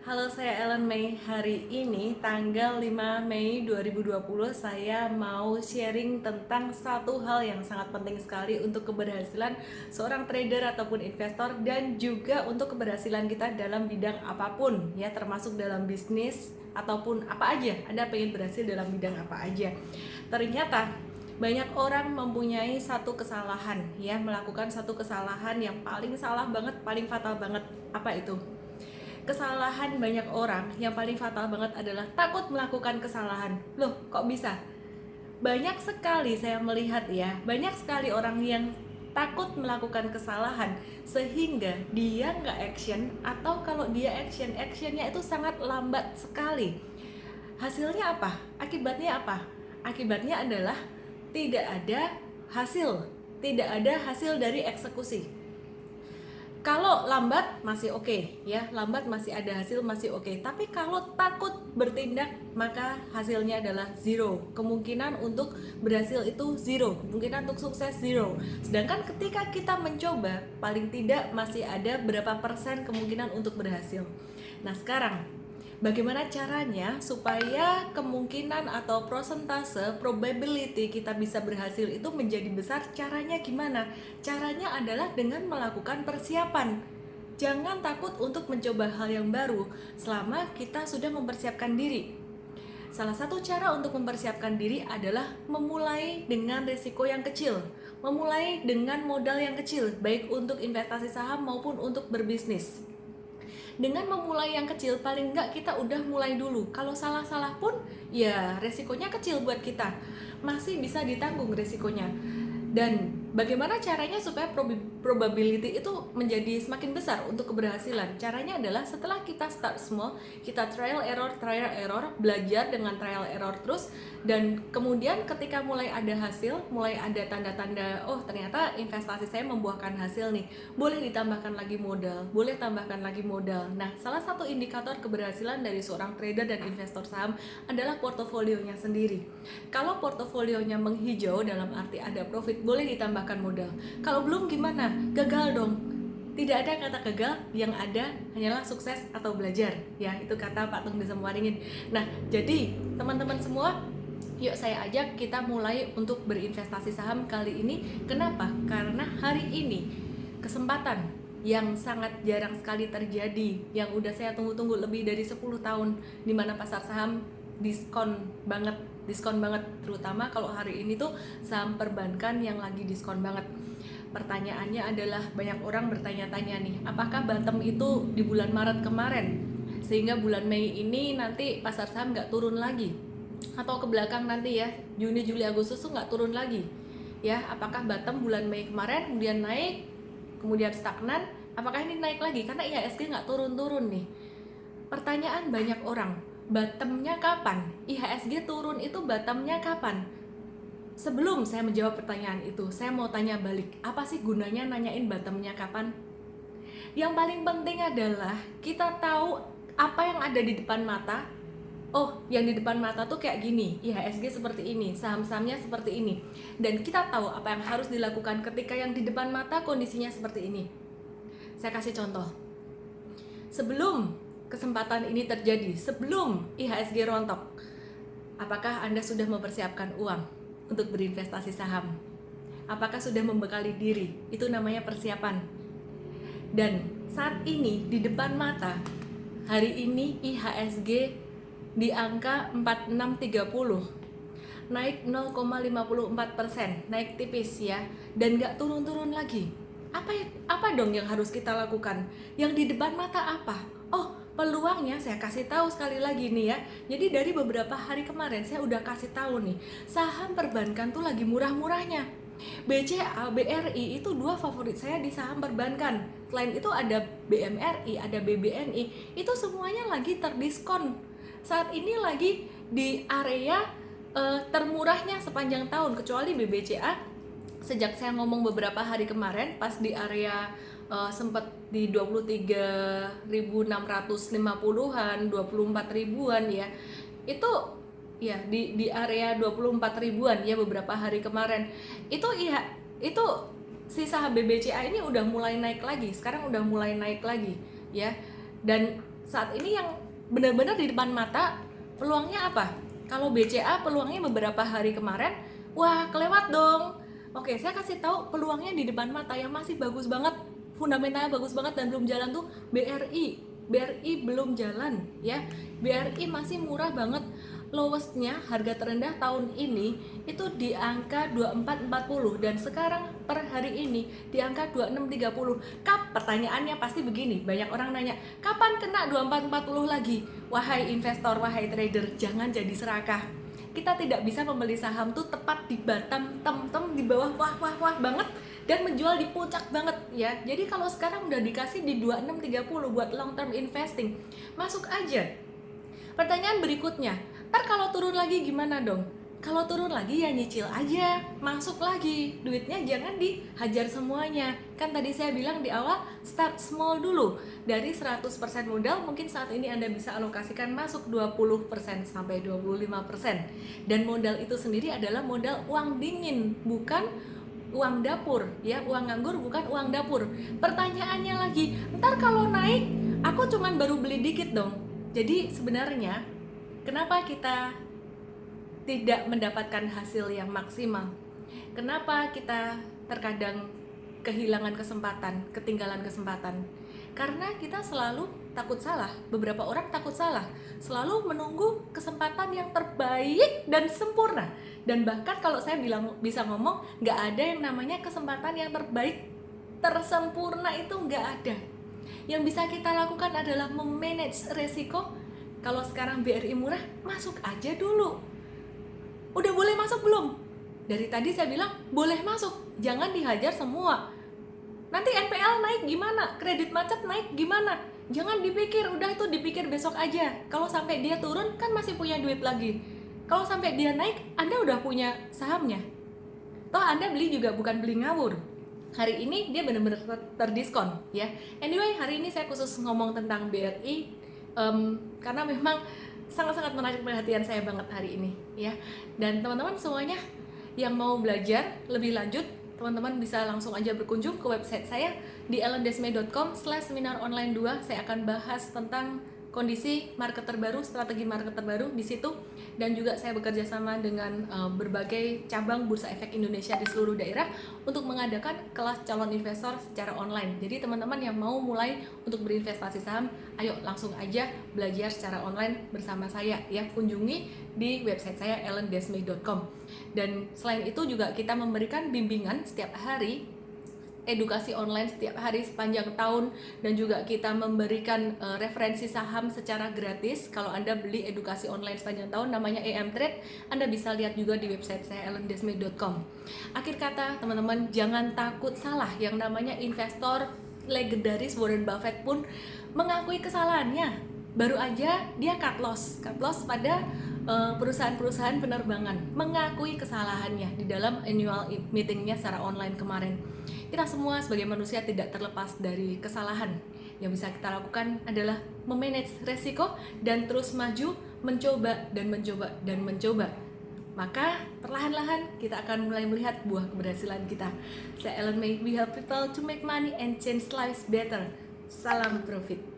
Halo, saya Ellen May. Hari ini tanggal 5 Mei 2020 saya mau sharing tentang satu hal yang sangat penting sekali untuk keberhasilan seorang trader ataupun investor, dan juga untuk keberhasilan kita dalam bidang apapun ya, termasuk dalam bisnis ataupun apa aja. Anda pengen berhasil dalam bidang apa aja. Ternyata banyak orang mempunyai satu kesalahan ya, melakukan satu kesalahan yang paling salah banget, paling fatal banget. Apa itu? Kesalahan banyak orang yang paling fatal banget adalah takut melakukan kesalahan. Loh, kok bisa? Banyak sekali saya melihat ya, banyak sekali orang yang takut melakukan kesalahan sehingga dia nggak action, atau kalau dia actionnya itu sangat lambat sekali. Hasilnya apa? Akibatnya apa? Akibatnya adalah tidak ada hasil, tidak ada hasil dari eksekusi. Kalau lambat masih oke, ya, lambat masih ada hasil, masih oke. Tapi kalau takut bertindak, maka hasilnya adalah zero. Kemungkinan untuk berhasil itu zero, kemungkinan untuk sukses zero. Sedangkan ketika kita mencoba, paling tidak masih ada berapa persen kemungkinan untuk berhasil. Nah, sekarang bagaimana caranya supaya kemungkinan atau prosentase probability kita bisa berhasil itu menjadi besar? Caranya gimana? Caranya adalah dengan melakukan persiapan. Jangan takut untuk mencoba hal yang baru selama kita sudah mempersiapkan diri. Salah satu cara untuk mempersiapkan diri adalah memulai dengan risiko yang kecil, memulai dengan modal yang kecil, baik untuk investasi saham maupun untuk berbisnis. Dengan memulai yang kecil, paling enggak kita udah mulai dulu. Kalau salah-salah pun ya resikonya kecil buat kita, masih bisa ditanggung resikonya. Dan bagaimana caranya supaya probability itu menjadi semakin besar untuk keberhasilan? Caranya adalah setelah kita start small, kita trial error, belajar dengan trial error terus, dan kemudian ketika mulai ada hasil, mulai ada tanda-tanda, oh ternyata investasi saya membuahkan hasil nih, boleh ditambahkan lagi modal, boleh tambahkan lagi modal. Nah, salah satu indikator keberhasilan dari seorang trader dan investor saham adalah portofolionya sendiri. Kalau portofolionya menghijau dalam arti ada profit, boleh ditambahkan modal. Kalau belum, gimana? Gagal dong. Tidak ada kata gagal, yang ada hanyalah sukses atau belajar. Ya, itu kata Pak Tung Desem Waringin. Nah, jadi teman-teman semua, yuk saya ajak kita mulai untuk berinvestasi saham kali ini. Kenapa? Karena hari ini kesempatan yang sangat jarang sekali terjadi, yang udah saya tunggu-tunggu lebih dari 10 tahun, di mana pasar saham diskon banget, terutama kalau hari ini tuh saham perbankan yang lagi diskon banget. Pertanyaannya adalah, banyak orang bertanya-tanya nih, apakah bottom itu di bulan Maret kemarin sehingga bulan Mei ini nanti pasar saham nggak turun lagi, atau ke belakang nanti ya, Juni, Juli, Agustus tuh nggak turun lagi ya? Apakah bottom bulan Mei kemarin kemudian naik, kemudian stagnan, apakah ini naik lagi karena IHSG nggak turun-turun nih? Pertanyaan banyak orang, bottomnya kapan? IHSG turun itu bottomnya kapan? Sebelum saya menjawab pertanyaan itu, saya mau tanya balik, apa sih gunanya nanyain bottomnya kapan? Yang paling penting adalah kita tahu apa yang ada di depan mata. Oh, yang di depan mata tuh kayak gini, IHSG seperti ini, saham-sahamnya seperti ini. Dan kita tahu apa yang harus dilakukan ketika yang di depan mata kondisinya seperti ini. Saya kasih contoh. Sebelum kesempatan ini terjadi, sebelum IHSG rontok, apakah Anda sudah mempersiapkan uang untuk berinvestasi saham? Apakah sudah membekali diri? Itu namanya persiapan. Dan saat ini di depan mata, hari ini IHSG di angka 4630, naik 0,54%, naik tipis ya, dan nggak turun-turun lagi. Apa dong yang harus kita lakukan? Yang di depan mata apa? Oh, peluangnya saya kasih tahu sekali lagi nih ya. Jadi dari beberapa hari kemarin saya udah kasih tahu nih, saham perbankan tuh lagi murah-murahnya. BCA, BRI itu dua favorit saya di saham perbankan. Selain itu ada BMRI, ada BBNI, itu semuanya lagi terdiskon. Saat ini lagi di area termurahnya sepanjang tahun, kecuali BBCA. Sejak saya ngomong beberapa hari kemarin, pas di area sempat di 23.650-an, 24 ribuan ya, itu ya di area 24 ribuan ya beberapa hari kemarin. Itu ya, itu sisa BBCA ini udah mulai naik lagi, sekarang udah mulai naik lagi ya. Dan saat ini yang benar-benar di depan mata peluangnya apa? Kalau BCA peluangnya beberapa hari kemarin, wah kelewat dong. Oke, saya kasih tahu peluangnya di depan mata yang masih bagus banget, fundamentalnya bagus banget dan belum jalan tuh BRI. BRI belum jalan ya. BRI masih murah banget. Lowestnya harga terendah tahun ini itu di angka 2440 dan sekarang per hari ini di angka 2630. Pertanyaannya pasti begini, banyak orang nanya, kapan kena 2440 lagi? Wahai investor, wahai trader, jangan jadi serakah. Kita tidak bisa membeli saham tuh tepat di bottom, tem di bawah wah banget dan menjual di puncak banget ya. Jadi kalau sekarang udah dikasih di 2630 buat long term investing, masuk aja. Pertanyaan berikutnya, ntar kalau turun lagi gimana dong? Kalau turun lagi ya nyicil aja, masuk lagi, duitnya jangan dihajar semuanya. Kan tadi saya bilang di awal, start small dulu. Dari 100% modal, mungkin saat ini Anda bisa alokasikan masuk 20% sampai 25%. Dan modal itu sendiri adalah modal uang dingin, bukan uang dapur, ya. Uang nganggur bukan uang dapur. Pertanyaannya lagi, ntar kalau naik, aku cuman baru beli dikit dong. Jadi sebenarnya kenapa kita tidak mendapatkan hasil yang maksimal? Kenapa kita terkadang kehilangan kesempatan, ketinggalan kesempatan? Karena kita selalu takut salah. Beberapa orang takut salah, selalu menunggu kesempatan yang terbaik dan sempurna. Dan bahkan kalau saya bilang bisa ngomong, nggak ada yang namanya kesempatan yang terbaik, tersempurna itu nggak ada. Yang bisa kita lakukan adalah memanage resiko. Kalau sekarang BRI murah, masuk aja dulu. Udah boleh masuk belum? Dari tadi saya bilang boleh masuk, jangan dihajar semua. Nanti NPL naik gimana? Kredit macet naik gimana? Jangan dipikir, udah itu dipikir besok aja. Kalau sampai dia turun kan masih punya duit lagi. Kalau sampai dia naik, Anda udah punya sahamnya. Toh Anda beli juga bukan beli ngawur. Hari ini dia benar-benar terdiskon ya. Anyway, hari ini saya khusus ngomong tentang BRI karena memang sangat-sangat menarik perhatian saya banget hari ini ya. Dan teman-teman semuanya yang mau belajar lebih lanjut, teman-teman bisa langsung aja berkunjung ke website saya di ellendesme.com/seminar-online 2. Saya akan bahas tentang kondisi market terbaru, strategi market terbaru di situ, dan juga saya bekerja sama dengan berbagai cabang Bursa Efek Indonesia di seluruh daerah untuk mengadakan kelas calon investor secara online. Jadi teman-teman yang mau mulai untuk berinvestasi saham, ayo langsung aja belajar secara online bersama saya ya. Kunjungi di website saya ellendesme.com. Dan selain itu juga kita memberikan bimbingan setiap hari, edukasi online setiap hari sepanjang tahun, dan juga kita memberikan referensi saham secara gratis. Kalau Anda beli edukasi online sepanjang tahun namanya EM Trade, Anda bisa lihat juga di website saya ellendesme.com. Akhir kata teman-teman, jangan takut salah. Yang namanya investor legendaris Warren Buffett pun mengakui kesalahannya. Baru aja dia cut loss pada perusahaan-perusahaan penerbangan, mengakui kesalahannya di dalam annual meetingnya secara online kemarin. Kita semua sebagai manusia tidak terlepas dari kesalahan. Yang bisa kita lakukan adalah memanage resiko dan terus maju, mencoba dan mencoba dan mencoba. Maka perlahan-lahan kita akan mulai melihat buah keberhasilan kita. Saya Ellen May, we help people to make money and change lives better. Salam profit.